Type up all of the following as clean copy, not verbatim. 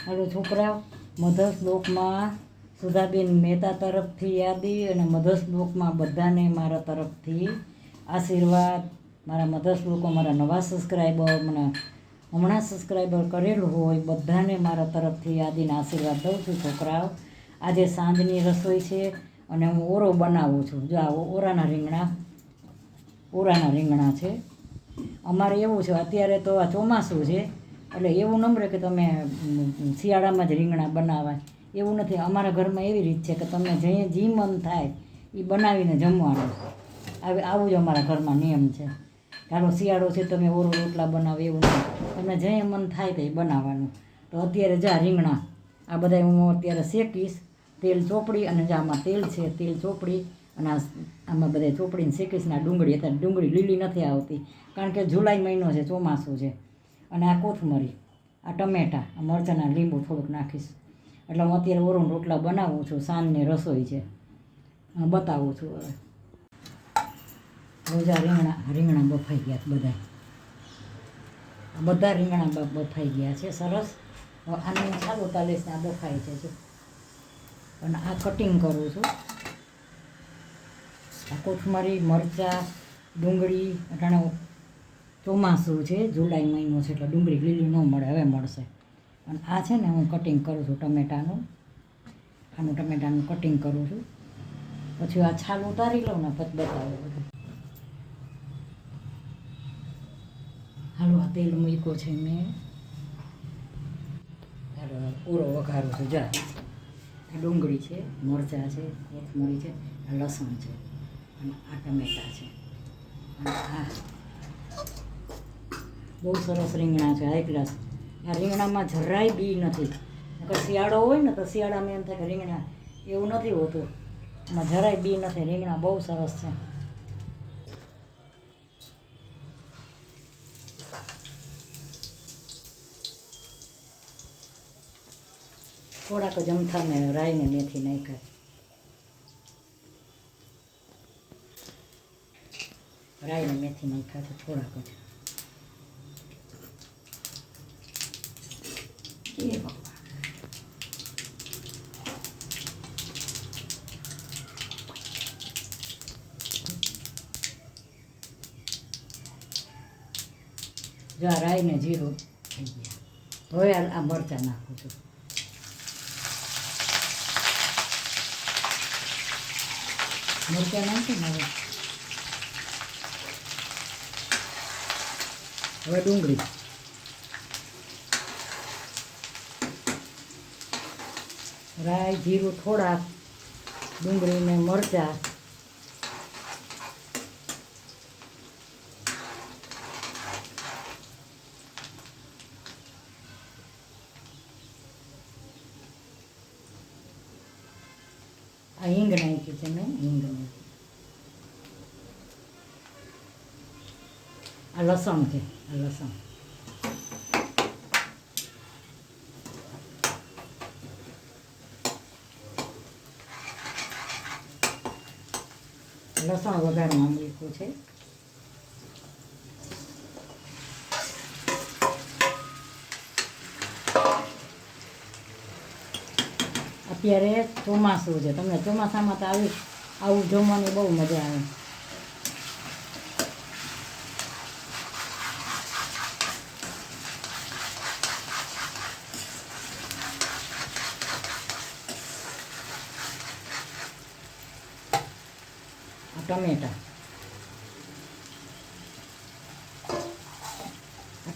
હાલો છોકરાઓ, મધર શ્લોકમાં સુધાબેન મહેતા તરફથી યાદી અને મધર શ્લોકમાં બધાને મારા તરફથી આશીર્વાદ. મારા મધર શ્લોકો મારા નવા સબસ્ક્રાઈબર, મને હમણાં સબસ્ક્રાઈબર કરેલું હોય બધાને મારા તરફથી યાદીને આશીર્વાદ દઉં છું. છોકરાઓ, આજે સાંજની રસોઈ છે અને હું ઓરો બનાવું છું. જો આ ઓરાના રીંગણા છે. અમારે એવું છે અત્યારે તો આ ચોમાસું છે એટલે એવું નમ્ર કે તમે શિયાળામાં જ રીંગણા બનાવાય એવું નથી. અમારા ઘરમાં એવી રીત છે કે તમને જે મન થાય એ બનાવીને જમવાનું. આવું જ અમારા ઘરમાં નિયમ છે. ચાલો શિયાળો છે તમે ઓરો રોટલા બનાવો એવું નહીં, તમને જે મન થાય તો એ બનાવવાનું. તો અત્યારે જા રીંગણા આ બધા હું અત્યારે શેકીશ, તેલ ચોપડી અને આમાં તેલ છે, તેલ ચોપડી અને આમાં બધા ચોપડીને શેકીશ. ને આ ડુંગળી, અત્યારે ડુંગળી લીલી નથી આવતી કારણ કે જુલાઈ મહિનો છે, ચોમાસું છે. અને આ કોથમરી, આ ટમેટાં, આ મરચાંના લીંબુ થોડુંક નાખીશ. એટલે હું અત્યારે ઓરો રોટલા બનાવું છું. સાંજની રસોઈ છે, બતાવું છું. હવે રોજા રીંગણા બફાઈ ગયા બધા રીંગણા બફાઈ ગયા છે સરસ. આને હું ચાલુ તાલીશ ને આ બફાઈ છે જો. અને આ કટિંગ કરું છું. આ કોથમરી, મરચાં, ડુંગળી. અટાણે ચોમાસું છે, જુલાઈ મહિનો છે એટલે ડુંગળી લીલી ન મળે, હવે મળશે. અને આ છે ને હું કટિંગ કરું છું ટમેટાનું. આનું ટમેટાનું કટિંગ કરું છું. પછી આ છાલ ઉતારી લઉં ને પછી બતાવું બધું. હાલો આ તેલ મૂક્યો છે મેં. હાલો ઓરો વઘારું છું. જા આ ડુંગળી છે, મરચાં છે, કોથમરી છે, આ લસણ છે અને આ ટમેટાં છે. અને આ બહુ સરસ રીંગણા છે, હાઈ ક્લાસ. આ રીંગણામાં જરાય બી નથી. નકર શિયાળો હોય ને તો શિયાળામાં એમ થાય કે રીંગણા, એવું નથી હોતું. એમાં જરાય બી નથી. રીંગણા બહુ સરસ છે. થોડાક જ અમથાને રાઈને મેથી નાખ્યા. રાઈને મેથી નાખ્યા છે થોડાક જ. એ ભગવાન, જો આ રાઈને જીરું થઈ ગયા. હવે આ મરચાં નાખું છું. મરચાં નાખી ને હવે ડુંગળી, રાઈ, જીરું થોડાક, ડુંગળી ને મરચાં. આ હિંગ નાખી છે મેં, હિંગ નાખી. આ લસણ છે, આ લસણ. લસણ વઘારમાં મૂક્યું છે. અત્યારે ચોમાસું છે, તમને ચોમાસામાં તો આવું જમવાની બહુ મજા આવે.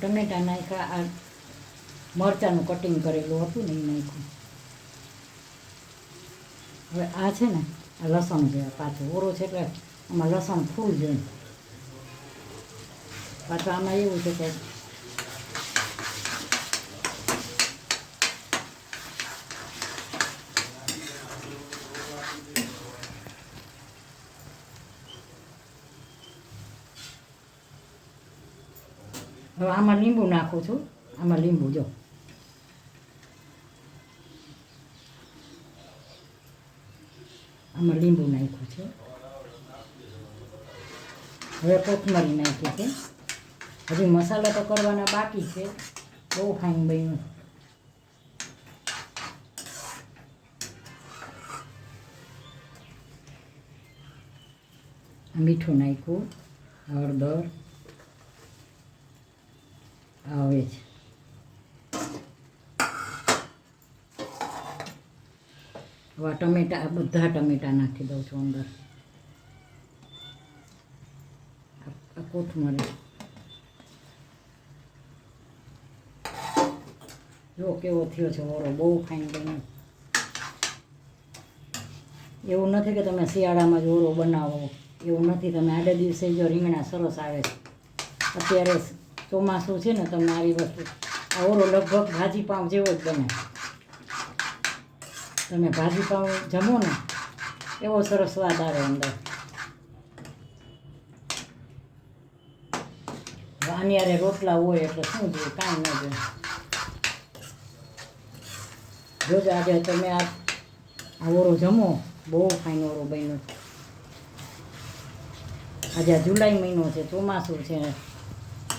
ટમેટા નાખ્યા. આ મરચાંનું કટિંગ કરેલું હતું ને એ નાખ્યું. હવે આ છે ને આ લસણ છે, પાછું ઓરો છે એટલે આમાં લસણ ફૂલ જોઈએ. પાછું આમાં એવું છે કે હવે આમાં લીંબુ નાખું છું. આમાં લીંબુ જો, આમાં લીંબુ નાખ્યું છે. હવે કોથમરી નાખી છે. હજી મસાલા તો કરવાના બાકી છે. બહુ ફાઇન બન્યું. મીઠું નાખ્યું, હળદર, આવે છે. હવે ટમેટા, આ બધા ટમેટા નાખી દઉં છું અંદર. આ કોથમરી જો કેવો થયો છે ઓરો, બહુ ફાઇન બન્યો. એવું નથી કે તમે શિયાળામાં જ ઓરો બનાવો, એવું નથી. તમે આડે દિવસે જો રીંગણા સરસ આવે છે. અત્યારે ચોમાસું છે ને, તમને આવી વસ્તુ આ ઓરો લગભગ ભાજી પાઉં જેવો જ બને. તમે ભાજી પાઉં જમો ને એવો સરસ સ્વાદ આવે અંદર. આની હારે રોટલા હોય એટલે શું જોઈએ, કાંઈ ન જોઈએ. જોજો આજે તમે આ ઓરો જમો, બહુ ફાઇન ઓરો બન્યો. આજે આ જુલાઈ મહિનો છે, ચોમાસું છે,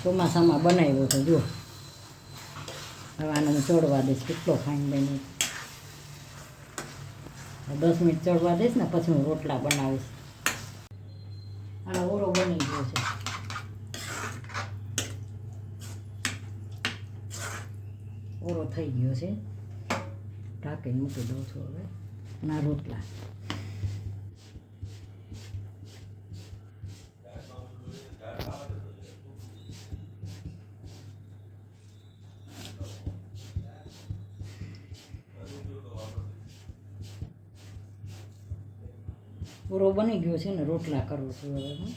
ચોમાસામાં બનાવ્યો છે. જો હવે આને હું ચડવા દઈશ, કેટલો ફાઇન બન્યો. 10 મિનિટ ચડવા દઈશ ને પછી હું રોટલા બનાવીશ. આનો ઓરો બની ગયો છે. ઓરો થઈ ગયો છે, ઢાંકીને મૂકી દઉં છું હવે. ના રોટલા ઓરો બની ગયો છે ને, રોટલા કરું છું હવે હું.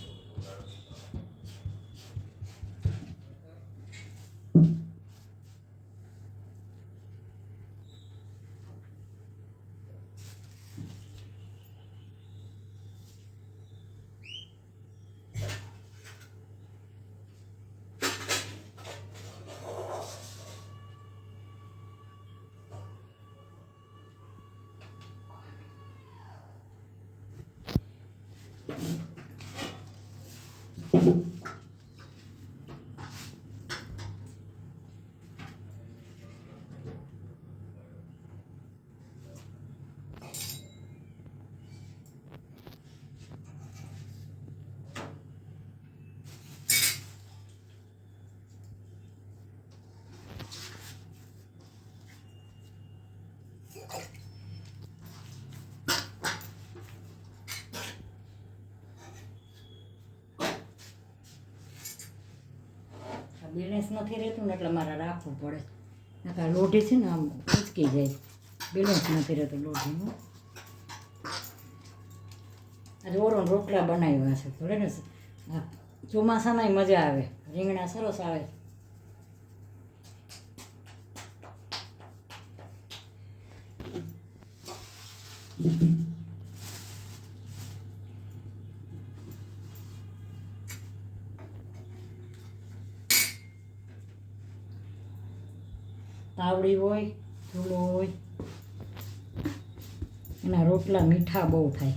બેલેન્સ નથી રહેતું ને એટલે મારે રાખવું પડે. નકર લોઢી છે ને આમ ઉચકી જાય, બેલેન્સ નથી રહેતું લોઢીનું. આજે ઓરો રોટલા બનાવ્યા છે, ભલે ને ચોમાસામાંય મજા આવે, રીંગણા સરસ આવે. તાવડી હોય, ચૂલો હોય, એના રોટલા મીઠા બહુ થાય.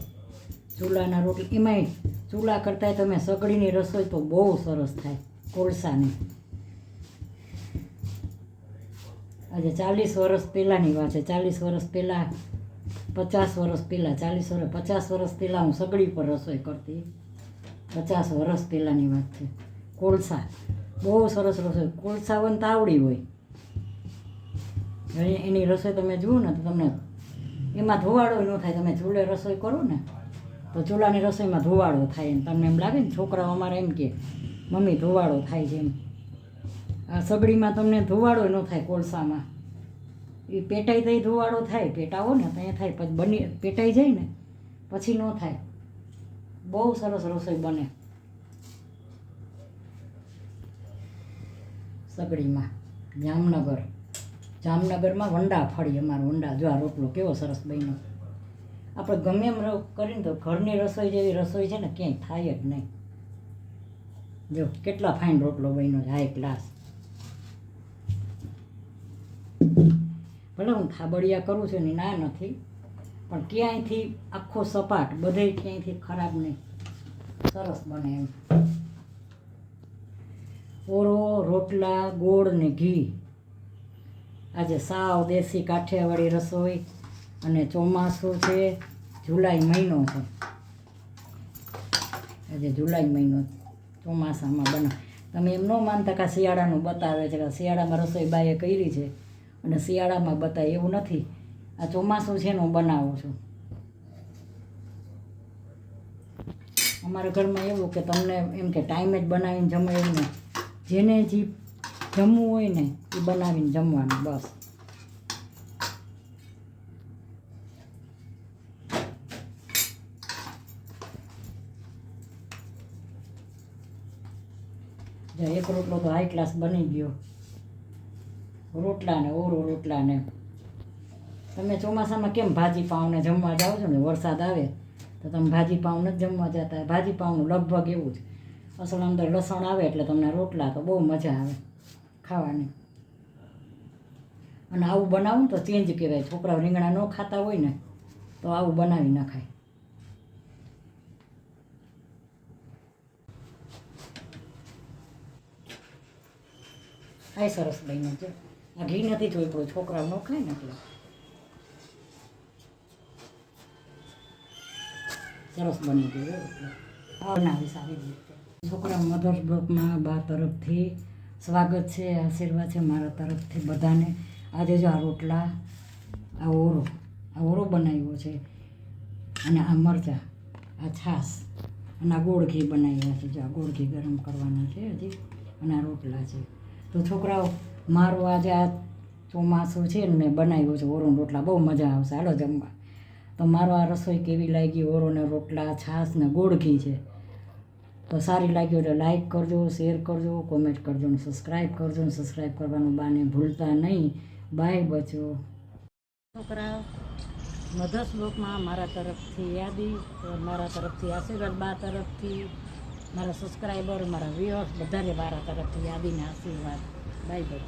ચૂલાના રોટલા એમાંય ચૂલા કરતાં તમે સગડીની રસોઈ તો બહુ સરસ થાય, કોળસાની. આજે 40 વર્ષ પહેલાંની વાત છે. 40 વર્ષ પહેલાં, 50 વર્ષ પહેલાં, 50 વર્ષ પહેલાં હું સગડી પર રસોઈ કરતી. 50 વર્ષ પહેલાંની વાત છે. કોળસા બહુ સરસ રસોઈ, કોળસા હોય ને તાવડી હોય, એની રસોઈ તમે જુઓ ને તો તમને એમાં ધોવાળો ન થાય. તમે ચૂલે રસોઈ કરો ને તો ચૂલાની રસોઈમાં ધોવાળો થાય, તમને એમ લાગે ને, છોકરાઓ અમારે એમ કે મમ્મી ધોવાળો થાય છે એમ. આ સગડીમાં તમને ધોવાળો ન થાય. કોળસામાં એ પેટાઈ થઈ ધોવાળો થાય, પેટાવો ને ત્યાં થાય, પછી બની પેટાઈ જાય ને પછી ન થાય. બહુ સરસ રસોઈ બને સગડીમાં. જામનગરમાં વંડા ફળી, અમારો વંડા. જો આ રોટલો કેવો સરસ બન્યો. આપણે ગમે એમ કરીને તો ઘરની રસોઈ જેવી રસોઈ છે ને ક્યાંય થાય જ નહીં. જો કેટલા ફાઇન રોટલો બન્યો છે, હાઈ ક્લાસ. ભલે હું થાબડિયા કરું છું ને, ના નથી, પણ ક્યાંયથી આખો સપાટ, બધે ક્યાંયથી ખરાબ નહીં, સરસ બને એમ. ઓરો, રોટલા, ગોળ ને ઘી. આજે સાવ દેશી કાઠિયાવાડી રસોઈ, અને ચોમાસું છે, જુલાઈ મહિનો છે આજે જુલાઈ મહિનો ચોમાસામાં બનાવ. તમે એમ ન માનતા કે શિયાળાનું બતાવે છે કે શિયાળામાં રસોઈ બાએ કરી છે અને શિયાળામાં બતાવે, એવું નથી. આ ચોમાસું છે ને હું બનાવું છું. અમારા ઘરમાં એવું કે તમને એમ કે ટાઈમે જ બનાવીને જમો એવું ને, જેને જે જમવું હોય ને એ બનાવીને જમવાનું બસ. એક રોટલો તો હાઈ ક્લાસ બની ગયો. રોટલા ને ઓરો રોટલા ને. તમે ચોમાસામાં કેમ ભાજી પાઉંને જમવા જાઓ છો ને, વરસાદ આવે તો તમે ભાજી પાઉં નથી જમવા જતા. ભાજી પાઉંનું લગભગ એવું જ. અસલ અંદર લસણ આવે એટલે તમને રોટલા તો બહુ મજા આવે ખાવાની. અને આવું બનાવું તો ચેન્જ કહેવાય. છોકરાઓ રીંગણા ન ખાતા હોય ને તો આવું બનાવી નખાય. આ સરસ બન્યું છે. આ ઘી નથી જોઈતું, છોકરાઓ ન ખાય ને એટલે સરસ બની ગયું. એટલે બનાવી સારી રીતે. છોકરા મધર્સ બ્લોકમાં બા તરફથી સ્વાગત છે, આશીર્વાદ છે મારા તરફથી બધાને. આજે જો આ રોટલા, આ ઓરો બનાવ્યો છે, અને આ મરચાં, આ છાશ અને આ ગોળ ઘી બનાવ્યા છે. જો આ ગોળ ઘી ગરમ કરવાના છે હજી, અને આ રોટલા છે. તો છોકરાઓ મારું આજે આ ચોમાસું છે ને મેં બનાવ્યું છે ઓરોના રોટલા, બહુ મજા આવશે, હાલો જમવા. તો મારો આ રસોઈ કેવી લાગી, ઓરોને રોટલા, છાશ ને ગોળ ઘી છે, તો સારી લાગ્યો એટલે લાઈક કરજો, શેર કરજો, કોમેન્ટ કરજો ને સબસ્ક્રાઈબ કરજો. ને સબસ્ક્રાઈબ કરવાનું બાને ભૂલતા નહીં. બાય બચો છોકરા. મધર્સ બ્લોકમાં મારા તરફથી યાદી, મારા તરફથી આશીર્વાદ, બા તરફથી મારા સબસ્ક્રાઈબર, મારા વ્યુઅર્સ બધાને મારા તરફથી યાદીને આશીર્વાદ. બાય બચો.